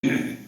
Me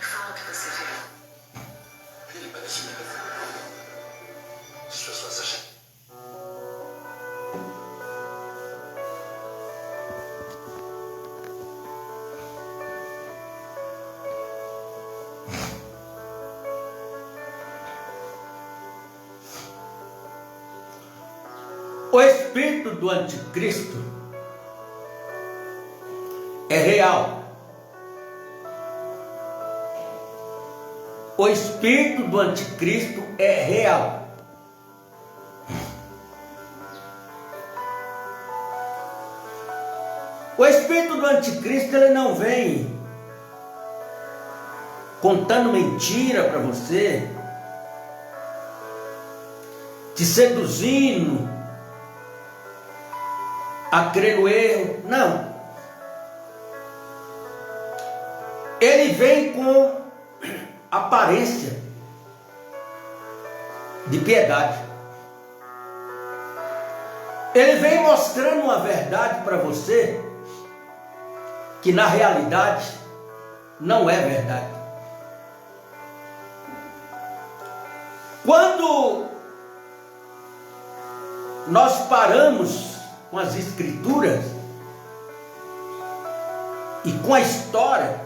fala o que você viu. Ele parece negativo. As pessoas acham. O espírito do anticristo é real. O espírito do anticristo é real. O espírito do anticristo, ele não vem contando mentira para você, te seduzindo a crer no erro. Não. Ele vem com aparência de piedade. Ele vem mostrando uma verdade para você que na realidade não é verdade. Quando nós paramos com as escrituras e com a história,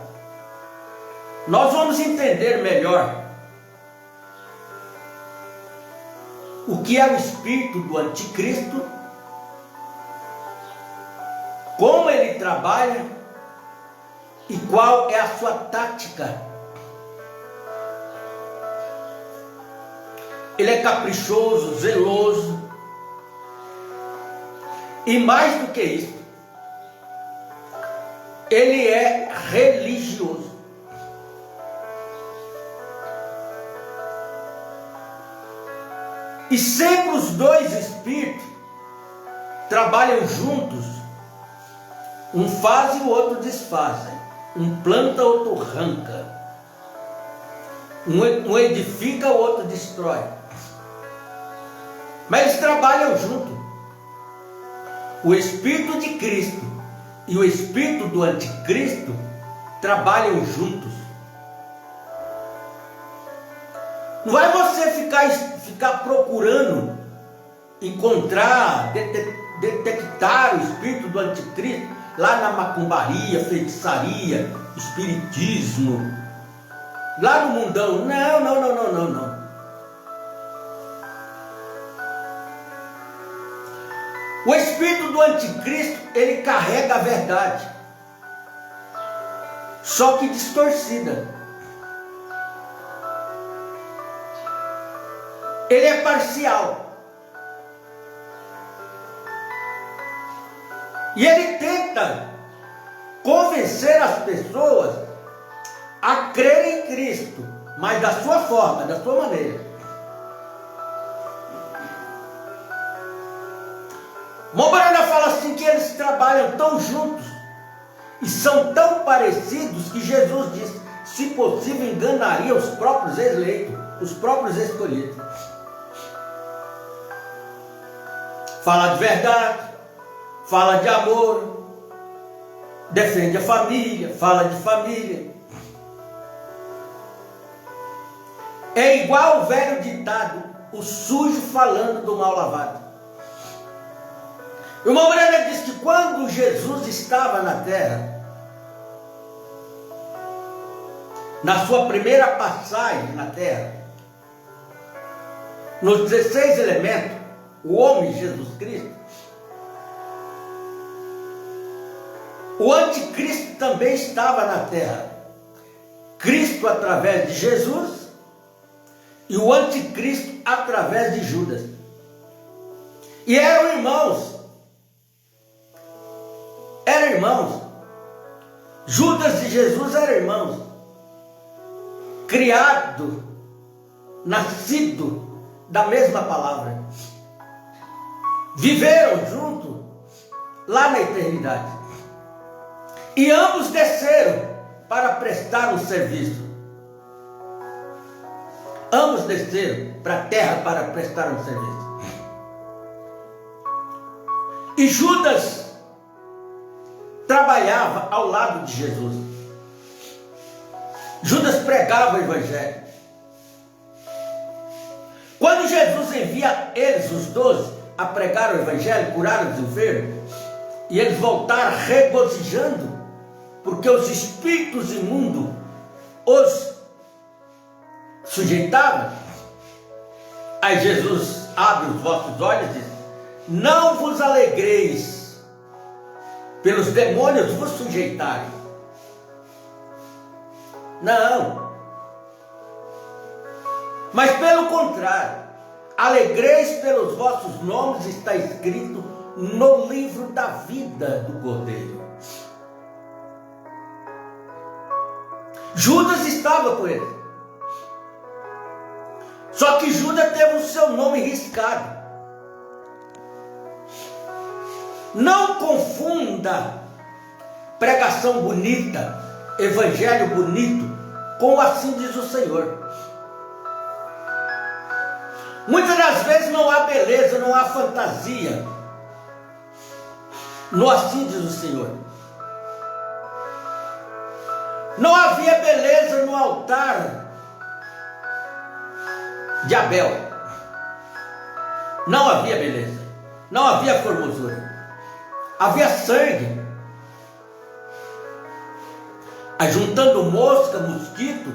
nós vamos entender melhor o que é o espírito do anticristo, como ele trabalha e qual é a sua tática. Ele é caprichoso, zeloso, e mais do que isso, ele é religioso. E sempre os dois espíritos trabalham juntos. Um faz e o outro desfaz. Um planta, o outro arranca. Um edifica, o outro destrói. Mas eles trabalham juntos. O Espírito de Cristo e o Espírito do Anticristo trabalham juntos. Não vai você ficar procurando encontrar, detectar o Espírito do Anticristo lá na macumbaria, feitiçaria, espiritismo, lá no mundão. Não. O espírito do anticristo, ele carrega a verdade, só que distorcida. Ele é parcial. E ele tenta convencer as pessoas a crerem em Cristo, mas da sua forma, da sua maneira. Mombrana fala assim que eles trabalham tão juntos e são tão parecidos que Jesus diz, se possível, enganaria os próprios eleitos, os próprios escolhidos. Fala de verdade, fala de amor, defende a família, fala de família. É igual o velho ditado, o sujo falando do mal lavado. O irmão Brenda diz que quando Jesus estava na terra, na sua primeira passagem na terra, nos 16 elementos, o homem Jesus Cristo, o anticristo também estava na terra. Cristo através de Jesus e o anticristo através de Judas. E eram irmãos. Eram irmãos. Judas e Jesus eram irmãos. Criado, nascido da mesma palavra. Viveram juntos lá na eternidade. E ambos desceram para prestar um serviço. Ambos desceram para a terra para prestar um serviço. E Judas trabalhava ao lado de Jesus. Judas pregava o evangelho. Quando Jesus envia eles, os 12, a pregar o evangelho, curar os enfermos, e eles voltaram regozijando, porque os espíritos imundos os sujeitavam. Aí Jesus abre os vossos olhos e diz, não vos alegreis pelos demônios vos sujeitarem. Não. Mas pelo contrário, alegreis pelos vossos nomes, está escrito no livro da vida do Cordeiro. Judas estava com ele. Só que Judas teve o seu nome riscado. Não confunda pregação bonita, evangelho bonito, com assim diz o Senhor. Muitas das vezes não há beleza, não há fantasia no assim diz o Senhor. Não havia beleza no altar de Abel. Não havia beleza, não havia formosura. Havia sangue, ajuntando mosca, mosquito,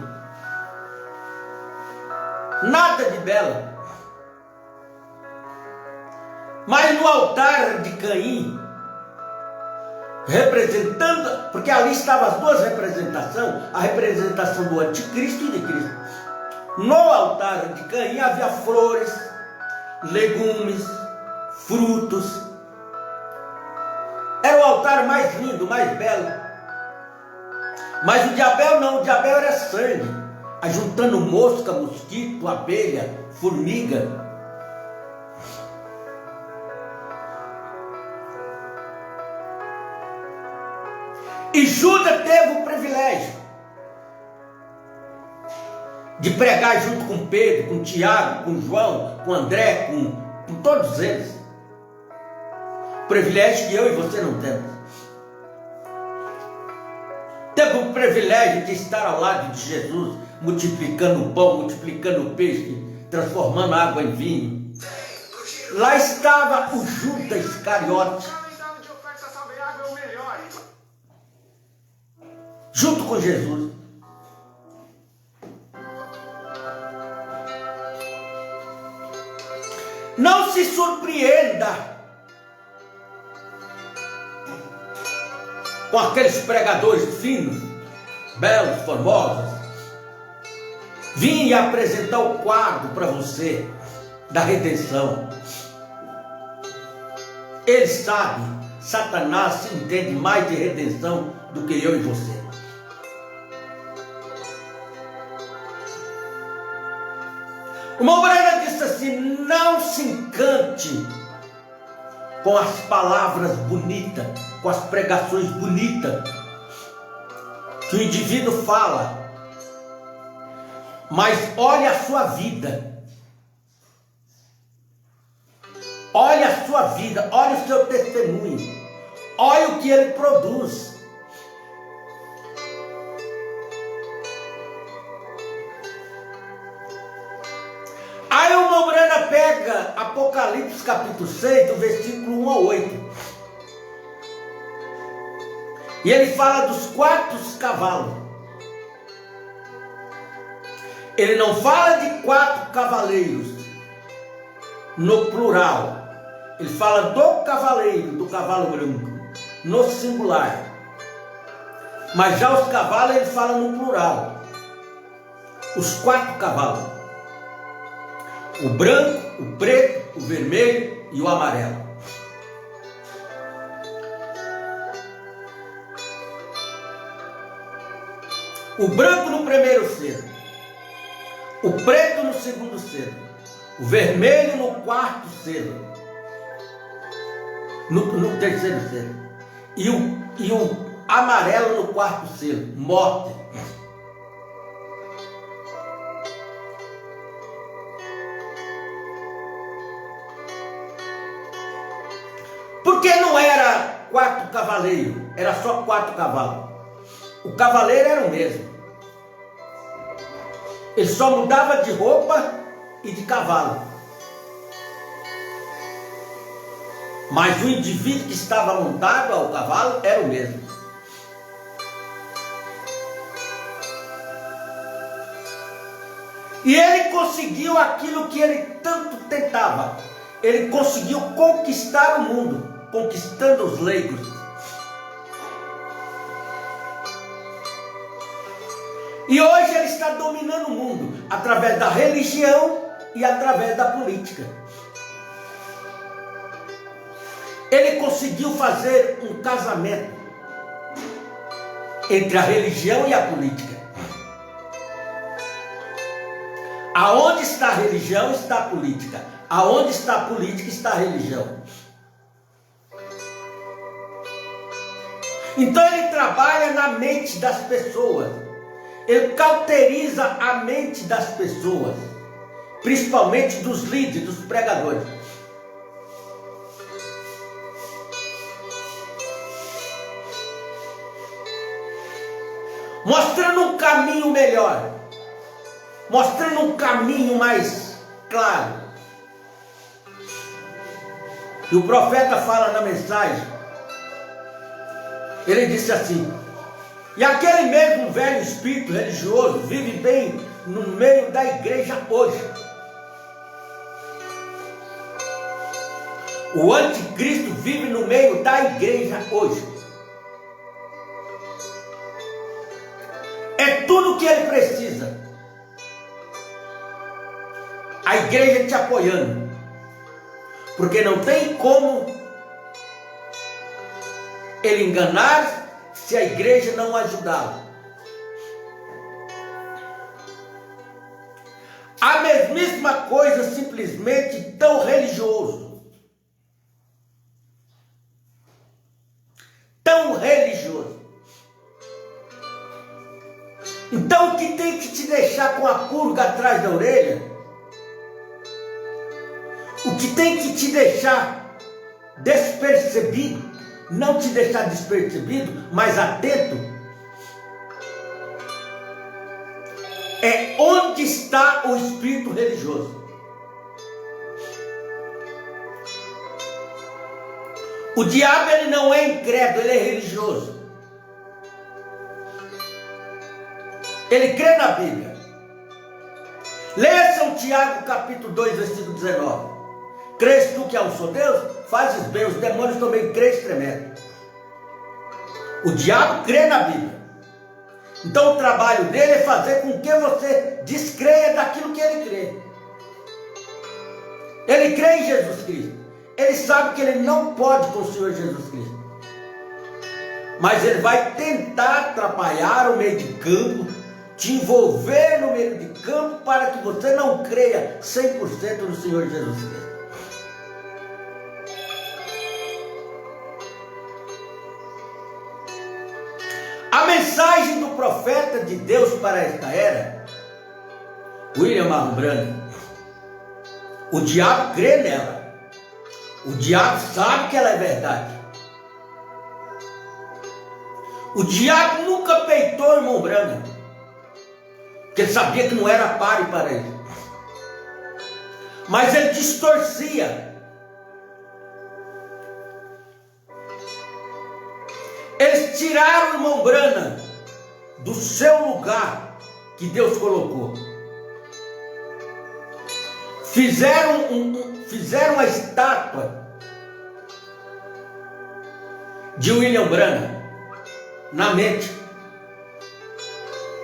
nada de belo. Mas no altar de Caim, representando, porque ali estavam as duas representações, a representação do anticristo e de Cristo. No altar de Caim havia flores, legumes, frutos. Era o altar mais lindo, mais belo. Mas o de Abel não, o de Abel era sangue, ajuntando mosca, mosquito, abelha, formiga. E Judas teve o privilégio de pregar junto com Pedro, com Tiago, com João, com André, com todos eles. Privilégio que eu e você não temos. Teve o privilégio de estar ao lado de Jesus, multiplicando o pão, multiplicando o peixe, transformando água em vinho. Lá estava o Judas Iscariote, junto com Jesus. Não se surpreenda com aqueles pregadores finos, belos, formosos. Vim apresentar o quadro para você da redenção. Eles sabem Satanás se entende mais de redenção do que eu e você. Uma obreira disse assim: não se encante com as palavras bonitas, com as pregações bonitas que o indivíduo fala, mas olhe a sua vida. Olhe a sua vida, olhe o seu testemunho, olhe o que ele produz. Aí uma obreira pega Apocalipse capítulo 6, do versículo 1 a 8. E ele fala dos 4 cavalos. Ele não fala de 4 cavaleiros no plural. Ele fala do cavaleiro, do cavalo branco, no singular. Mas já os cavalos ele fala no plural. Os 4 cavalos. O branco, o preto, o vermelho e o amarelo. O branco no primeiro selo. O preto no segundo selo. O vermelho no 4º selo. No terceiro selo. E o amarelo no 4º selo. Morte. Porque não era 4 cavaleiros, era só 4 cavalos. O cavaleiro era o mesmo. Ele só mudava de roupa e de cavalo. Mas o indivíduo que estava montado ao cavalo era o mesmo. E ele conseguiu aquilo que ele tanto tentava. Ele conseguiu conquistar o mundo, conquistando os leigos. E hoje ele está dominando o mundo através da religião e através da política. Ele conseguiu fazer um casamento entre a religião e a política. Aonde está a religião, está a política. Aonde está a política, está a religião. Então ele trabalha na mente das pessoas. Ele cauteriza a mente das pessoas, principalmente dos líderes, dos pregadores. Mostrando um caminho melhor, mostrando um caminho mais claro. E o profeta fala na mensagem, ele disse assim: e aquele mesmo velho espírito religioso vive bem no meio da igreja hoje. O anticristo vive no meio da igreja hoje. É tudo o que ele precisa. A igreja te apoiando. Porque não tem como ele enganar se a igreja não ajudá-lo. A mesmíssima coisa, simplesmente tão religioso. Tão religioso. Então o que tem que te deixar com a pulga atrás da orelha, o que tem que te deixar despercebido, não te deixar despercebido, mas atento, é onde está o espírito religioso. O diabo, ele não é incrédulo, ele é religioso. Ele crê na Bíblia. Leia São Tiago capítulo 2, versículo 19. Crês tu que eu sou Deus? Fazes bem, os demônios também creem e tremem. O diabo crê na Bíblia. Então o trabalho dele é fazer com que você descreia daquilo que ele crê. Ele crê em Jesus Cristo. Ele sabe que ele não pode com o Senhor Jesus Cristo. mas ele vai tentar atrapalhar o meio de campo, te envolver no meio de campo para que você não creia 100% no Senhor Jesus Cristo. A mensagem do profeta de Deus para esta era, William Marlon Branham, o diabo crê nela. O diabo sabe que ela é verdade. O diabo nunca peitou o irmão Branham, porque ele sabia que não era páreo para ele. Mas ele distorcia. Eles tiraram o irmão Branham do seu lugar que Deus colocou. Fizeram a estátua de William Branham na mente.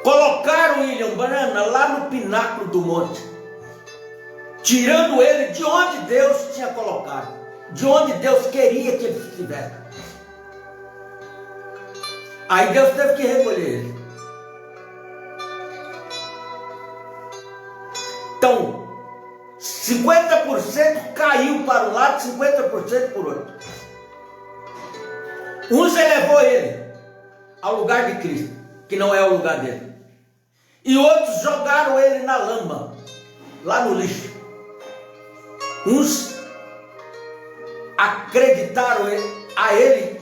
Colocaram William Branham lá no pináculo do monte, tirando ele de onde Deus tinha colocado, de onde Deus queria que ele estivesse. Aí Deus teve que recolher ele. Então, 50% caiu para um lado, 50% por outro. Uns elevou ele ao lugar de Cristo, que não é o lugar dele. E outros jogaram ele na lama, lá no lixo. Uns acreditaram a ele,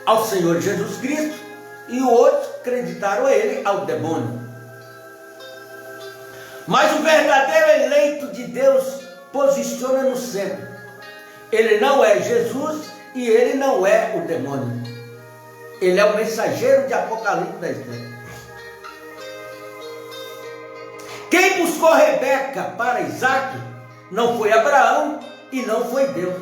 ao Senhor Jesus Cristo, e outros acreditaram a ele, ao demônio. Mas o verdadeiro eleito de Deus posiciona no centro. Ele não é Jesus e ele não é o demônio. Ele é o mensageiro de Apocalipse da Estrela. Quem buscou Rebeca para Isaac não foi Abraão e não foi Deus.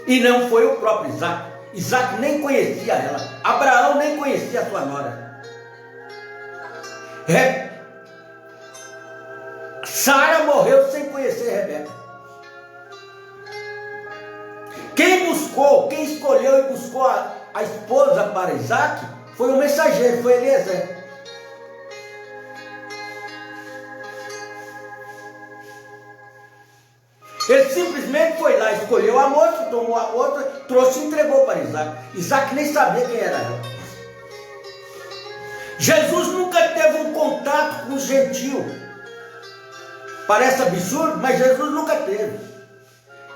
E não foi o próprio Isaac. Isaac nem conhecia ela. Abraão nem conhecia a sua nora. Sara morreu sem conhecer Rebeca. Quem escolheu e buscou a esposa para Isaac foi o mensageiro, foi Eliezer. Ele simplesmente foi lá, escolheu a moça, tomou a outra, trouxe e entregou para Isaac. Isaac nem sabia quem era ela. Jesus nunca teve um contato com o gentio. Parece absurdo, mas Jesus nunca teve.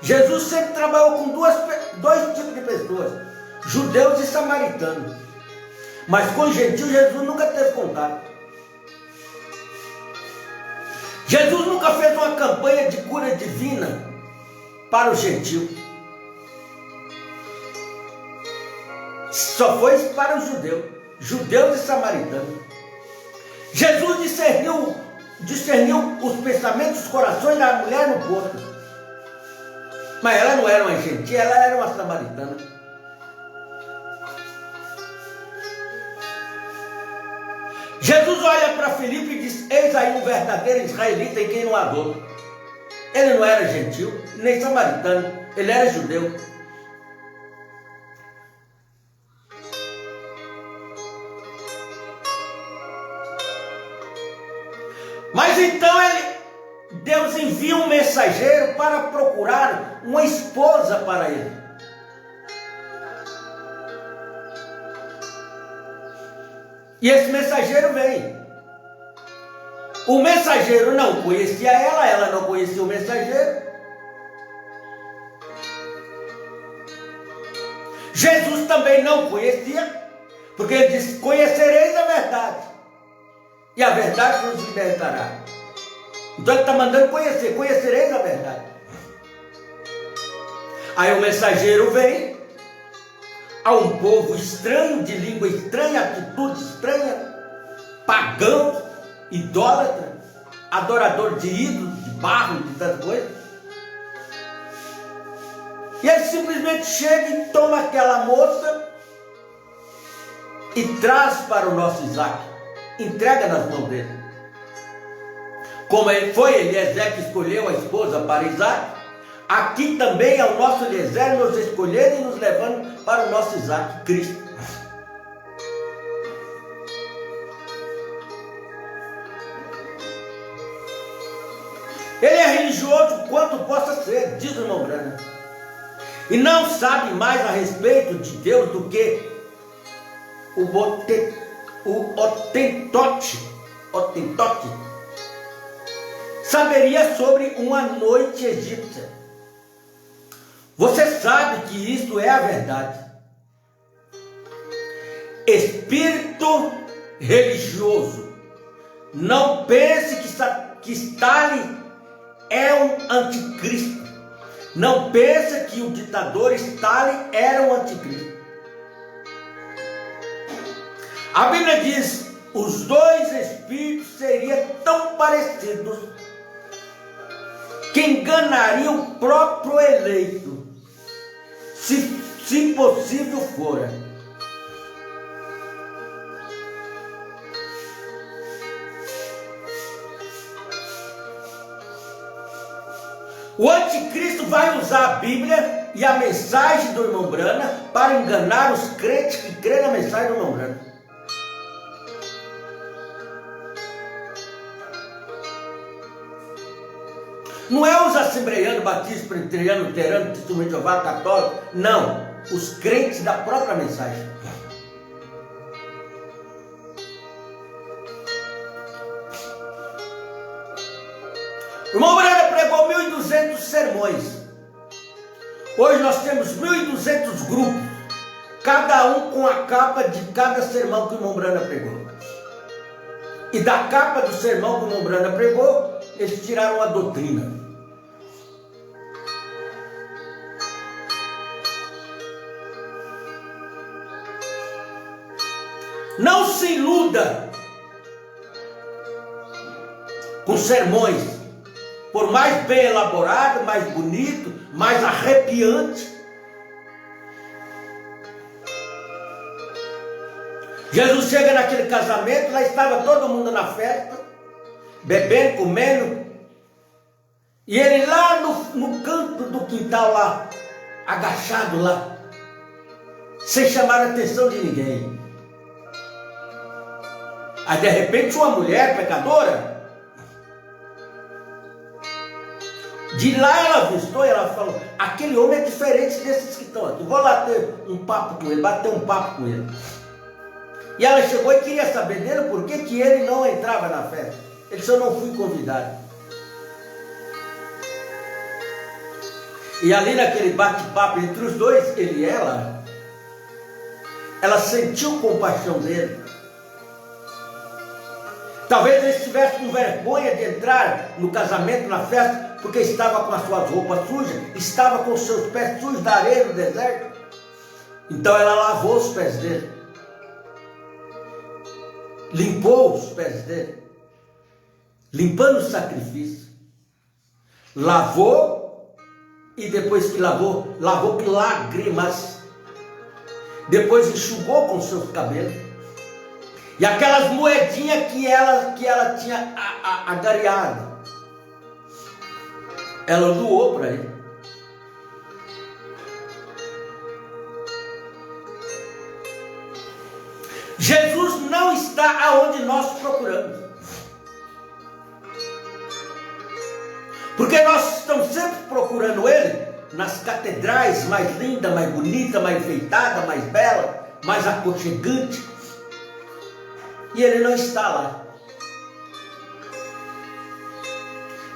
Jesus sempre trabalhou com dois tipos de pessoas, judeus e samaritanos. Mas com gentil, Jesus nunca teve contato. Jesus nunca fez uma campanha de cura divina para o gentil. Só foi para os judeus e samaritanos. Jesus discerniu os pensamentos, os corações da mulher no poço. Mas ela não era uma gentil, ela era uma samaritana. Jesus olha para Filipe e diz: eis aí um verdadeiro israelita em quem não há dolo. Ele não era gentil, nem samaritano, ele era judeu. Mas então Deus envia um mensageiro para procurar uma esposa para ele. E esse mensageiro vem. O mensageiro não conhecia ela não conhecia o mensageiro. Jesus também não conhecia, porque ele disse: conhecereis a verdade, e a verdade nos libertará. Então ele está mandando conhecereis a verdade. Aí o mensageiro vem a um povo estranho, de língua estranha, atitude estranha, pagão, idólatra, adorador de ídolos, de barro, de tantas coisas. E ele simplesmente chega e toma aquela moça e traz para o nosso Isaac, entrega nas mãos dele. Como foi Eliezer que escolheu a esposa para Isaac, aqui também é o nosso desejo nos escolhendo e nos levando para o nosso exato Cristo. Ele é religioso quanto possa ser, diz o irmão Branham, e não sabe mais a respeito de Deus do que o Hotentote saberia sobre uma noite egípcia. Você sabe que isto é a verdade. Espírito religioso, não pense que Stalin é um anticristo. Não pense que o ditador Stalin era um anticristo. A Bíblia diz: os dois espíritos seriam tão parecidos que enganaria o próprio eleito, se possível fora. O anticristo vai usar a Bíblia e a mensagem do irmão Branham para enganar os crentes que creem na mensagem do irmão Branham. Não é os assembleianos, batistas, presbiterianos, luteranos, testemunhos de Jeová, católicos. Não. Os crentes da própria mensagem. O irmão Branham pregou 1.200 sermões. Hoje nós temos 1.200 grupos. Cada um com a capa de cada sermão que o irmão Branham pregou. E da capa do sermão que o irmão Branham pregou, eles tiraram a doutrina. Não se iluda com sermões, por mais bem elaborado, mais bonito, mais arrepiante. Jesus chega naquele casamento, lá estava todo mundo na festa, bebendo, comendo, e ele lá no canto do quintal lá, agachado lá, sem chamar a atenção de ninguém. Aí de repente uma mulher pecadora, de lá ela avistou e ela falou: aquele homem é diferente desses que estão aqui, vou lá ter um papo com ele, bater um papo com ele. E ela chegou e queria saber dele por que ele não entrava na festa. Ele disse: eu não fui convidado. E ali naquele bate-papo entre os dois, ele e ela sentiu compaixão dele. Talvez ele estivesse com vergonha de entrar no casamento, na festa, porque estava com as suas roupas sujas, estava com os seus pés sujos da areia do deserto. Então ela lavou os pés dele, limpou os pés dele, limpando o sacrifício, lavou, e depois que lavou com lágrimas, depois enxugou com seus cabelos. E aquelas moedinhas que ela tinha agariado, ela doou para ele. Jesus não está aonde nós procuramos. Porque nós estamos sempre procurando ele nas catedrais mais lindas, mais bonitas, mais enfeitadas, mais belas, mais aconchegantes. E ele não está lá.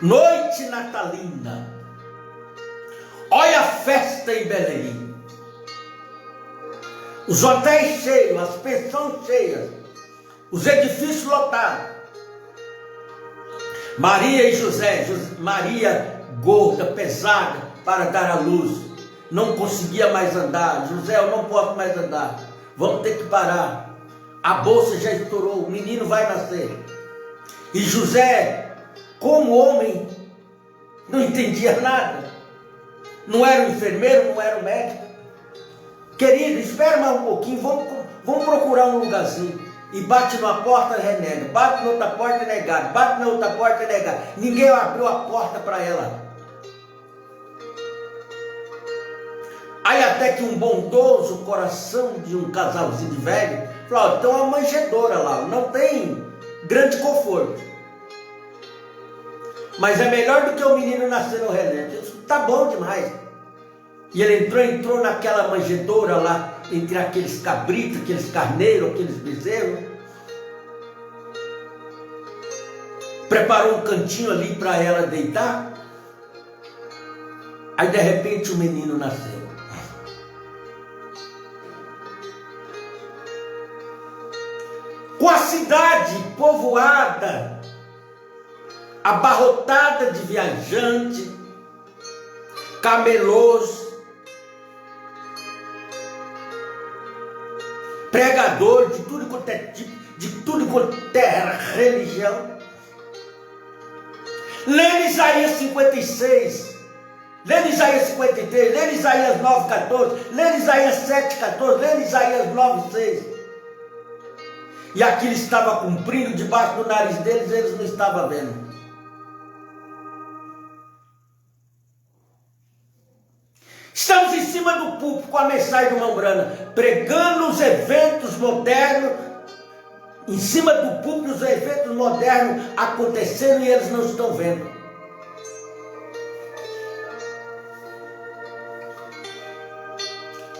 Noite natalina. Olha a festa em Belém. Os hotéis cheios, as pensões cheias, os edifícios lotados. Maria e José, Maria gorda, pesada para dar à luz, não conseguia mais andar. José: eu não posso mais andar, vamos ter que parar. A bolsa já estourou, o menino vai nascer. E José, como homem, não entendia nada. Não era um enfermeiro, não era um médico. Querido, espera mais um pouquinho, vamos procurar um lugarzinho. E bate numa porta, renega. Bate na outra porta, negado. Bate na outra porta, negado. Ninguém abriu a porta para ela. até que um bondoso coração de um casalzinho de velho falou: tem uma manjedoura lá, não tem grande conforto, mas é melhor do que o menino nascer no relento. Ele disse: tá bom demais. E ele entrou naquela manjedoura lá, entre aqueles cabritos, aqueles carneiros, aqueles bezerros, preparou um cantinho ali para ela deitar. Aí de repente o menino nasceu. Com a cidade povoada, abarrotada de viajantes, camelôs, pregador de tudo quanto é tipo, de tudo quanto é religião. Lendo Isaías 56, lendo Isaías 53, lendo Isaías 9:14, lendo Isaías 7:14, lendo Isaías 9:6. E aquilo estava cumprindo debaixo do nariz deles, eles não estavam vendo. Estamos em cima do púlpito com a mensagem do Irmão Brana, pregando os eventos modernos, em cima do púlpito os eventos modernos acontecendo e eles não estão vendo.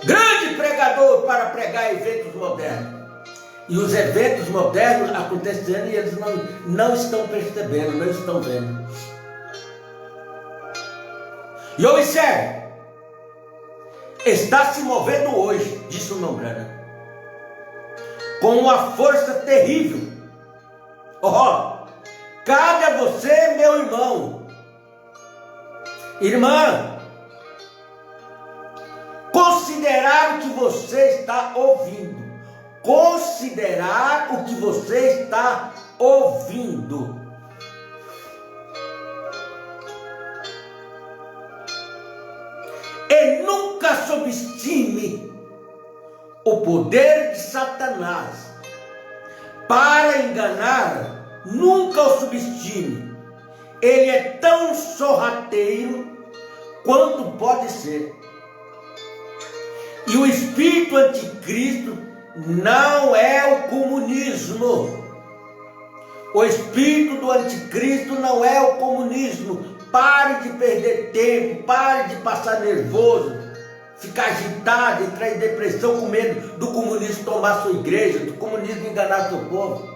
Grande pregador para pregar eventos modernos. E os eventos modernos acontecendo e eles não estão percebendo, não estão vendo. E observe, está se movendo hoje, disse o Irmão Brana, com uma força terrível. Cabe a você, meu irmão, irmã, considerar o que você está ouvindo. Considerar o que você está ouvindo. E nunca subestime o poder de Satanás para enganar. Nunca o subestime. Ele é tão sorrateiro quanto pode ser. E o espírito anticristo não é o comunismo. O espírito do anticristo não é o comunismo. Pare de perder tempo, pare de passar nervoso, ficar agitado, entrar em depressão com medo do comunismo tomar sua igreja, do comunismo enganar seu povo.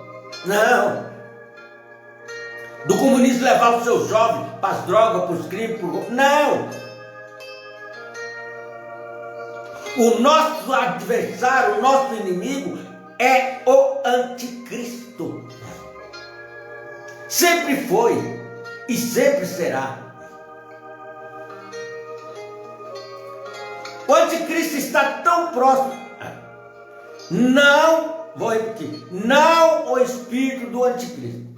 Não. Do comunismo levar os seus jovens para as drogas, para os crimes, não. O nosso adversário, o nosso inimigo é o anticristo. Sempre foi e sempre será. O anticristo está tão próximo. Não, vou repetir, não o espírito do anticristo.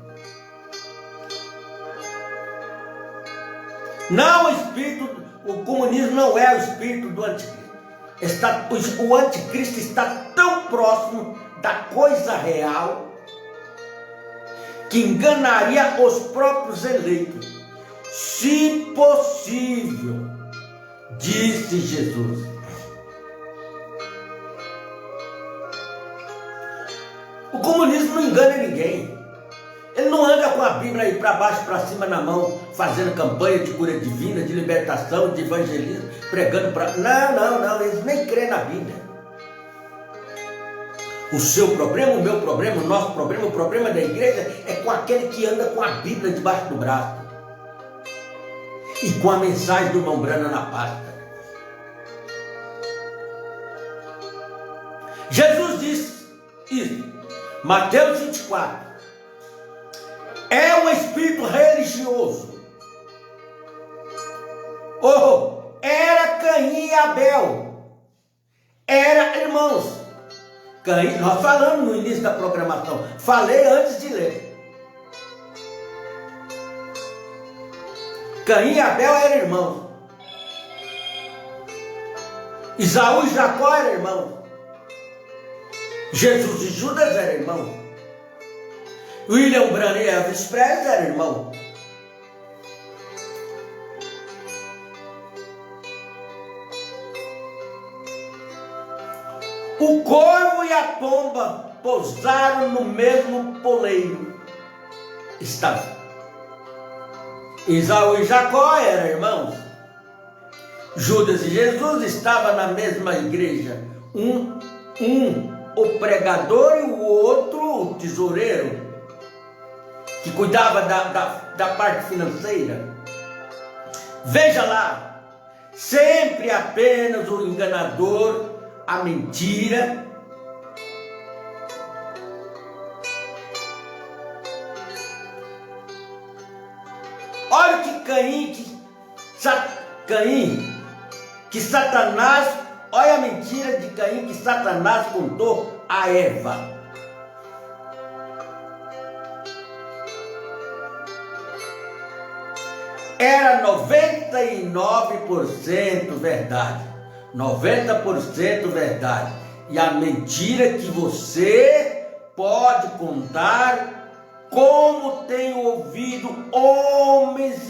Não o espírito, o comunismo não é o espírito do anticristo. O anticristo está tão próximo da coisa real que enganaria os próprios eleitos, se possível, disse Jesus. O comunismo não engana ninguém. Ele não anda com a Bíblia aí para baixo, para cima na mão, fazendo campanha de cura divina, de libertação, de evangelismo, pregando para... Não, eles nem crêem na Bíblia. O seu problema, o meu problema, o nosso problema, o problema da igreja é com aquele que anda com a Bíblia debaixo do braço e com a mensagem do Irmão Brana na pasta. Jesus disse isso, Mateus 24. É um espírito religioso. Era Caim e Abel. Era irmãos. Caim, nós falamos no início da programação. Falei antes de ler. Caim e Abel eram irmãos. Isaú e Jacó eram irmãos. Jesus e Judas eram irmãos. William Branham e Elvis Presley eram irmãos. O corvo e a pomba pousaram no mesmo poleiro. Esaú e Jacó eram irmãos. Judas e Jesus estavam na mesma igreja. Um o pregador e o outro o tesoureiro, que cuidava da parte financeira. Veja lá, sempre apenas o enganador, a mentira. Olha o que Satanás, olha a mentira de Caim que Satanás contou a Eva. Era 99% verdade, 90% verdade. E a mentira que você pode contar, como tenho ouvido homens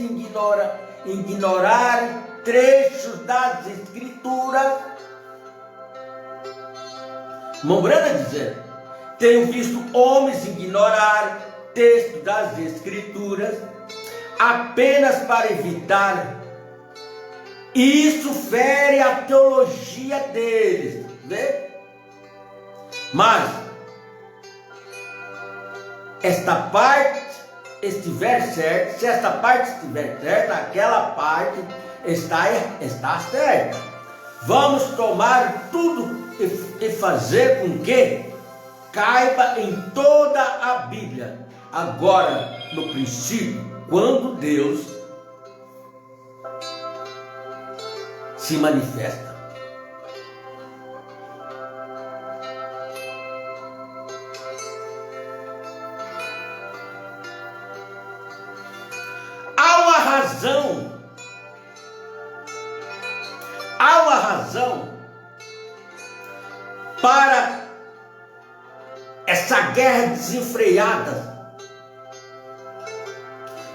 ignorar trechos das Escrituras. Mombrana dizer, tenho visto homens ignorar textos das Escrituras apenas para evitar. Isso fere a teologia deles, né? Mas esta parte estiver certa, se esta parte estiver certa, aquela parte está certa. Vamos tomar tudo e fazer com que caiba em toda a Bíblia. Agora, no princípio, quando Deus se manifesta. Há uma razão para essa guerra desenfreada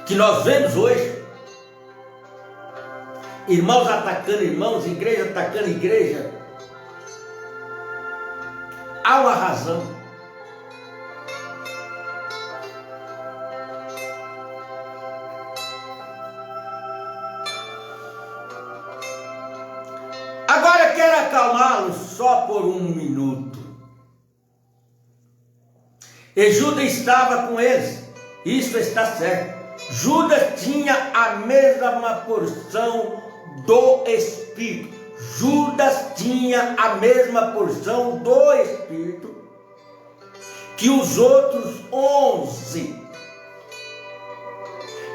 que nós vemos hoje. Irmãos atacando irmãos, igreja atacando igreja. Há uma razão. Agora quero acalmá-los só por um minuto. E Judas estava com eles. Isso está certo. Judas tinha a mesma porção do Espírito. Judas tinha a mesma porção do Espírito que os outros 11.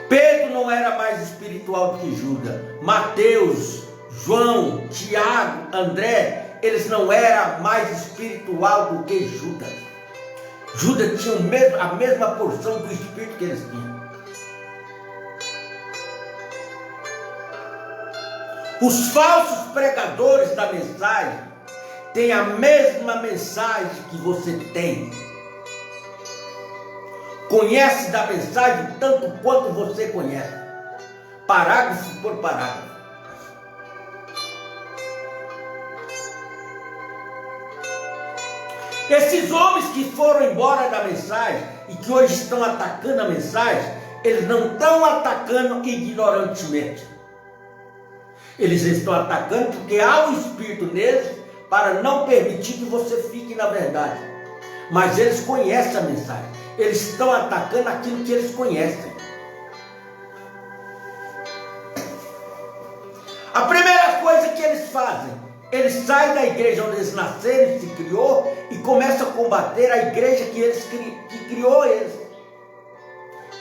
Pedro não era mais espiritual do que Judas. Mateus, João, Tiago, André, eles não eram mais espiritual do que Judas. Judas tinha a mesma porção do Espírito que eles tinham. Os falsos pregadores da mensagem têm a mesma mensagem que você tem. Conhece da mensagem tanto quanto você conhece. Parágrafo por parágrafo. Esses homens que foram embora da mensagem e que hoje estão atacando a mensagem, eles não estão atacando ignorantemente. Eles estão atacando porque há um espírito neles para não permitir que você fique na verdade. Mas eles conhecem a mensagem. Eles estão atacando aquilo que eles conhecem. A primeira coisa que eles fazem, eles saem da igreja onde eles nasceram e se criou e começam a combater a igreja que criou eles,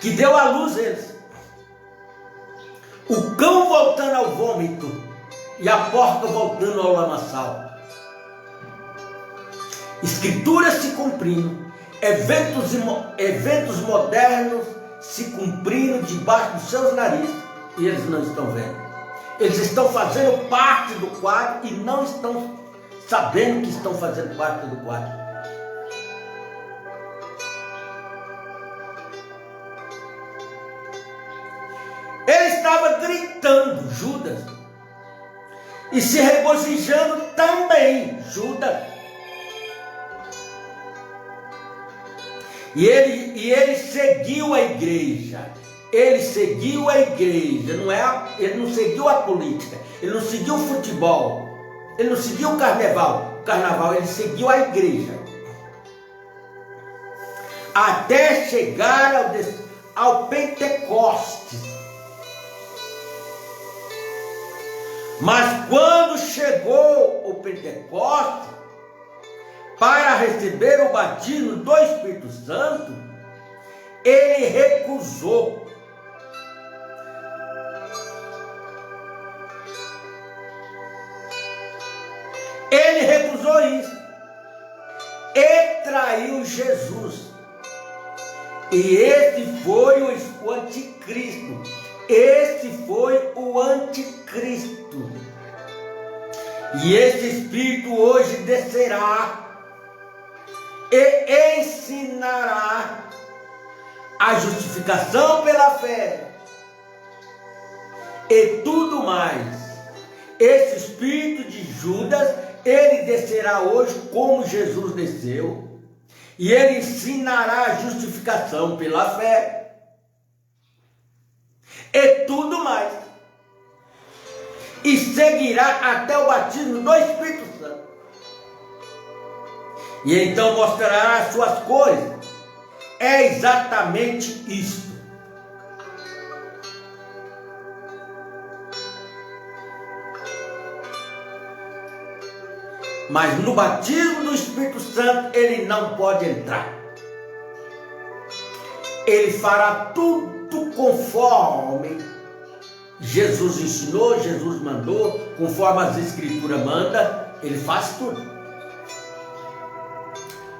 que deu à luz eles. O cão voltando ao vômito e a porca voltando ao lamaçal. Escrituras se cumprindo, eventos modernos se cumprindo debaixo dos seus narizes e eles não estão vendo. Eles estão fazendo parte do quadro e não estão sabendo que estão fazendo parte do quadro. Ele estava gritando, Judas, e se regozijando também, Judas. E ele seguiu a igreja. Ele seguiu a igreja. Ele não seguiu a política. Ele não seguiu o futebol. Ele não seguiu o carnaval. Ele seguiu a igreja. Até chegar ao Pentecostes. Mas quando chegou o Pentecostes, para receber o batismo do Espírito Santo, ele recusou. Ele recusou isso e traiu Jesus. E esse foi o anticristo. Esse foi o anticristo. E esse Espírito hoje descerá e ensinará a justificação pela fé e tudo mais. Esse Espírito de Judas, ele descerá hoje como Jesus desceu. E ele ensinará a justificação pela fé e tudo mais. E seguirá até o batismo do Espírito Santo. E então mostrará as suas coisas. É exatamente isto. Mas no batismo do Espírito Santo ele não pode entrar. Ele fará tudo conforme Jesus ensinou, Jesus mandou, conforme as Escrituras mandam, ele faz tudo.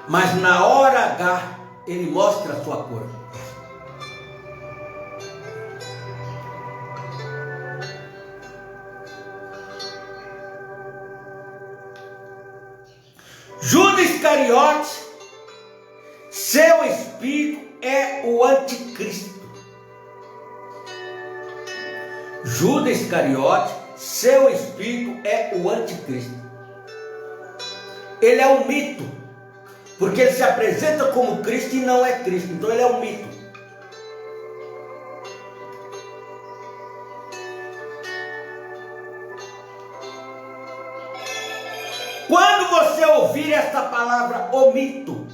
Mas na hora H, ele mostra a sua cor. Judas Iscariote, seu espírito é o anticristo. Judas Iscariote, seu espírito é o anticristo. Ele é um mito, porque ele se apresenta como Cristo e não é Cristo, então ele é um mito. Quando você ouvir essa palavra, o mito,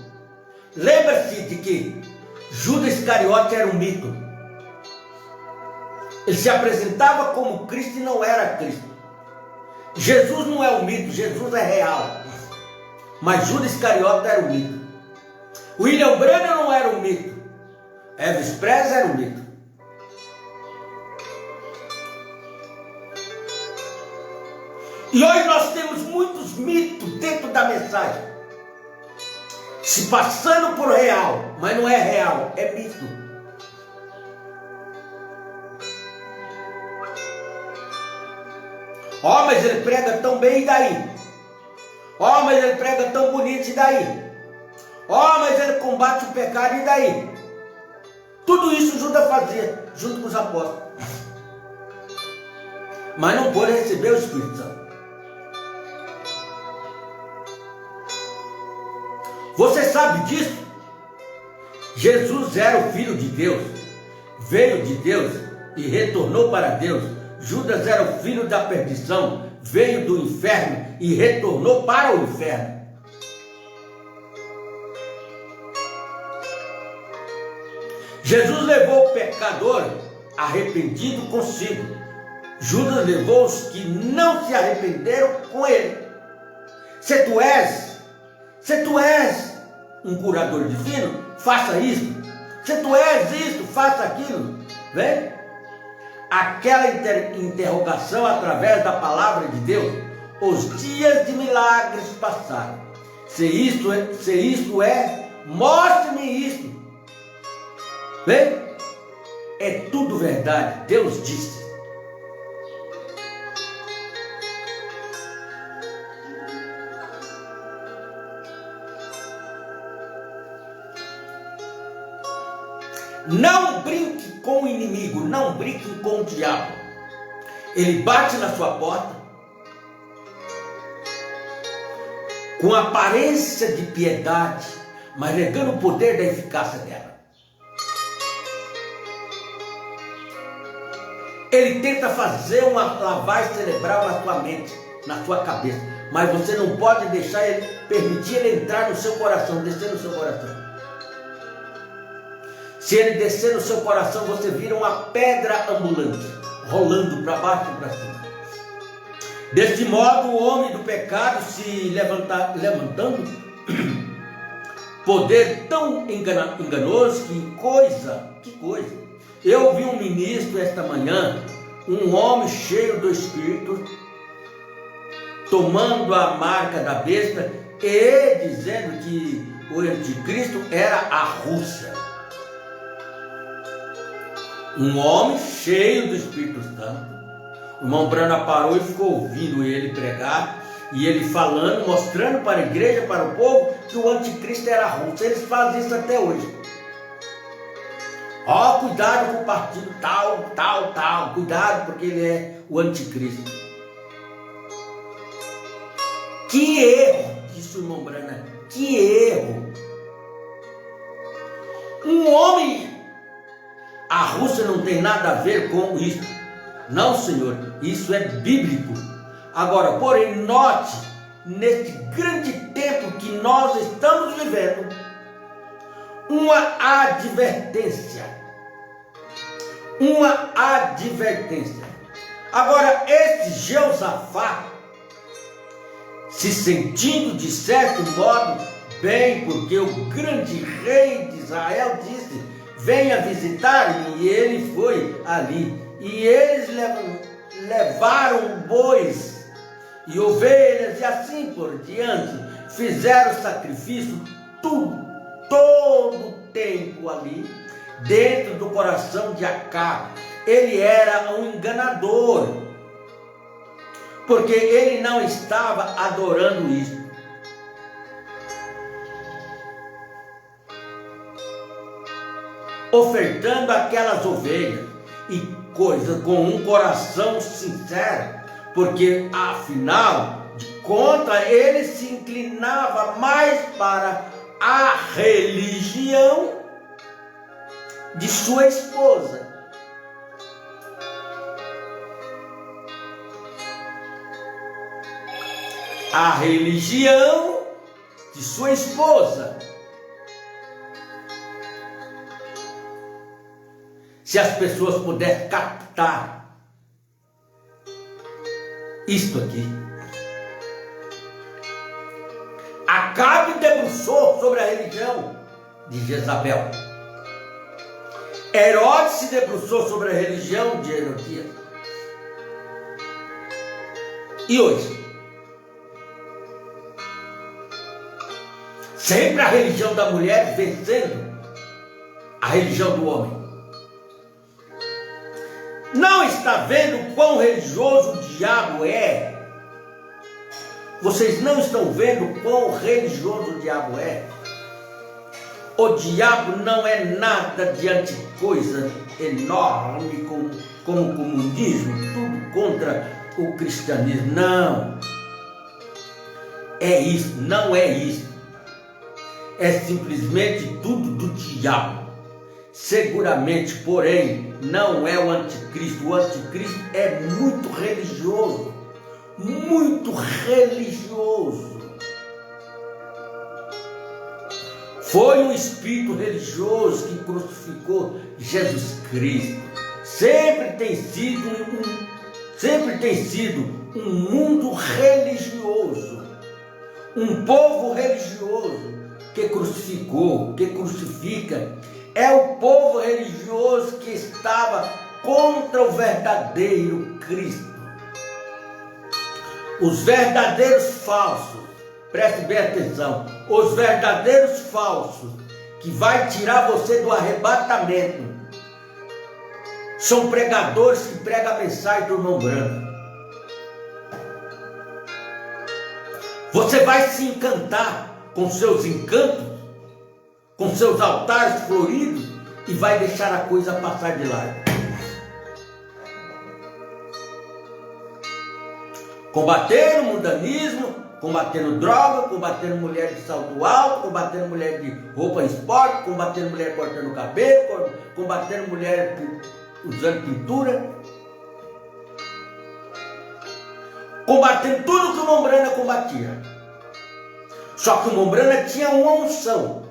lembre-se de que Judas Iscariote era um mito. Ele se apresentava como Cristo e não era Cristo. Jesus não é um mito, Jesus é real. Mas Judas Iscariote era um mito. William Branham não era um mito. Elvis Presley era um mito. E hoje nós temos muitos mitos dentro da mensagem, se passando por real, mas não é real, é mito. Ó, mas ele prega tão bem, e daí? Ó, mas ele prega tão bonito, e daí? Ó, mas ele combate o pecado, e daí? Tudo isso Judas fazia, junto com os apóstolos. Mas não pôde receber o Espírito Santo. Você sabe disso? Jesus era o Filho de Deus, veio de Deus e retornou para Deus. Judas era o filho da perdição, veio do inferno e retornou para o inferno. Jesus levou o pecador arrependido consigo. Judas levou os que não se arrependeram com ele. Se tu és um curador divino, faça isso. Se tu és isso, faça aquilo. Vê? Aquela interrogação através da palavra de Deus. Os dias de milagres passaram. Se isto é, mostre-me isto. Vê? É tudo verdade. Deus disse. Não brinque com o inimigo, não brinque com o diabo. Ele bate na sua porta com aparência de piedade, mas negando o poder da eficácia dela. Ele tenta fazer uma lavagem cerebral na sua mente, na sua cabeça, mas você não pode deixar ele, permitir ele entrar no seu coração, descer no seu coração. Se ele descer no seu coração, você vira uma pedra ambulante, rolando para baixo e para cima. Deste modo, o homem do pecado se levantando, poder tão enganoso, que coisa. Eu vi um ministro esta manhã, um homem cheio do Espírito, tomando a marca da besta e dizendo que o anticristo era a Rússia. Um homem cheio do Espírito Santo. O irmão Brana parou e ficou ouvindo ele pregar, e ele falando, mostrando para a igreja, para o povo, que o anticristo era a Rússia. Eles fazem isso até hoje. Cuidado com o partido tal, cuidado porque ele é o anticristo. Que erro, disse o irmão Brana, que erro. Um homem, a Rússia não tem nada a ver com isso. Não, Senhor, isso é bíblico. Agora, porém, note, neste grande tempo que nós estamos vivendo, uma advertência. Agora, este Jeosafá, se sentindo de certo modo bem, porque o grande rei de Israel disse: venha visitar-me, e ele foi ali. E eles levaram bois e ovelhas e assim por diante, fizeram sacrifício todo o tempo ali, dentro do coração de Acabe. Ele era um enganador, porque ele não estava adorando isso. Ofertando aquelas ovelhas e coisas com um coração sincero, porque afinal de contas ele se inclinava mais para a religião de sua esposa. A religião de sua esposa. Se as pessoas puderem captar isto aqui. Acabe debruçou sobre a religião de Jezabel. Herodes se debruçou sobre a religião de Herodias. E hoje? Sempre a religião da mulher vencendo a religião do homem. Não está vendo quão religioso o diabo é? Vocês não estão vendo quão religioso o diabo é? O diabo não é nada diante de coisa enorme como o comunismo, tudo contra o cristianismo. Não. É isso, não é isso. É simplesmente tudo do diabo. Seguramente, porém, não é o anticristo. O anticristo é muito religioso. Muito religioso. Foi um espírito religioso que crucificou Jesus Cristo. Sempre tem sido um mundo religioso. Um povo religioso que crucificou, que crucifica. É o povo religioso que estava contra o verdadeiro Cristo. Os verdadeiros falsos, preste bem atenção, os verdadeiros falsos que vai tirar você do arrebatamento são pregadores que pregam a mensagem do irmão Branco. Você vai se encantar com seus encantos, com seus altares floridos, e vai deixar a coisa passar de largo. Combater o mundanismo, combatendo droga, combatendo mulher de salto alto, combatendo mulher de roupa esporte, combatendo mulher cortando cabelo, combatendo mulher usando pintura, combatendo tudo que o Mombrana combatia. Só que o Mombrana tinha uma unção,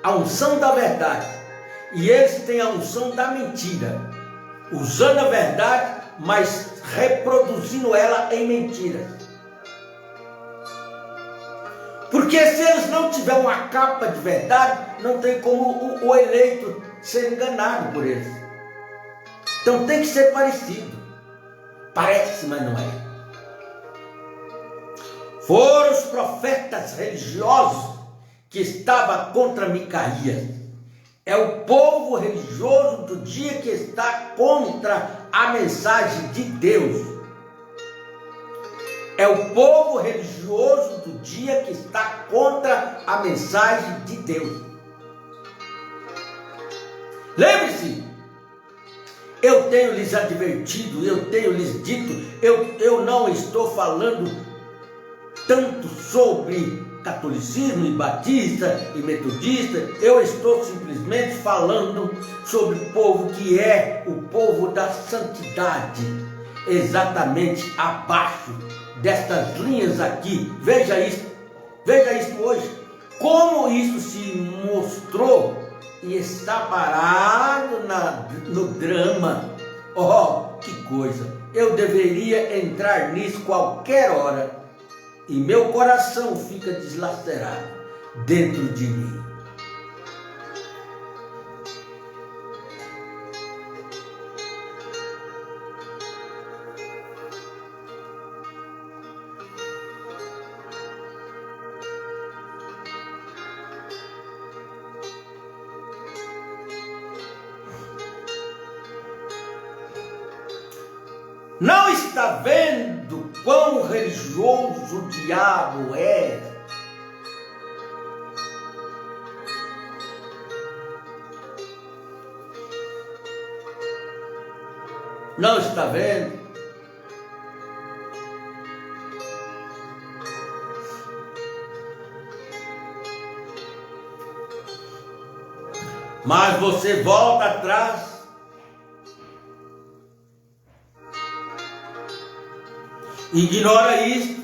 a unção da verdade, e eles têm a unção da mentira, usando a verdade, mas reproduzindo ela em mentiras. Porque se eles não tiverem uma capa de verdade, não tem como o eleito ser enganado por eles. Então tem que ser parecido. Parece, mas não é. Foram os profetas religiosos que estavam contra Micaías. É o povo religioso do dia que está contra a mensagem de Deus. É o povo religioso do dia que está contra a mensagem de Deus. Lembre-se, eu tenho lhes advertido, eu tenho lhes dito, eu não estou falando tanto sobre catolicismo e batista e metodista, eu estou simplesmente falando sobre o povo que é o povo da santidade, exatamente abaixo destas linhas aqui. Veja isso hoje, como isso se mostrou e está parado no drama. Oh, que coisa! Eu deveria entrar nisso qualquer hora e meu coração fica deslacerado dentro de mim. Não está vendo quão religioso o diabo é? Não está vendo? Mas você volta atrás. Ignora isso.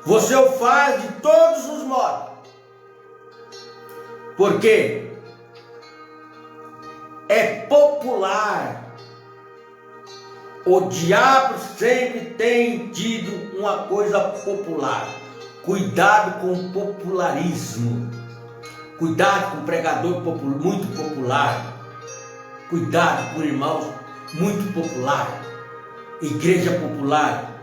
Você o faz de todos os modos. Porque é popular. O diabo sempre tem tido uma coisa popular. Cuidado com o popularismo. Cuidado com o pregador muito popular. Cuidado com irmãos muito popular. Igreja popular.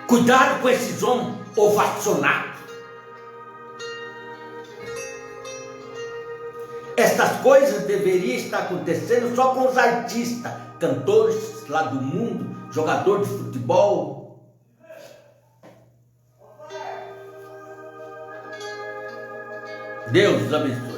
Cuidado com esses homens ovacionados. Essas coisas deveriam estar acontecendo só com os artistas, cantores lá do mundo, jogador de futebol. Deus os abençoe.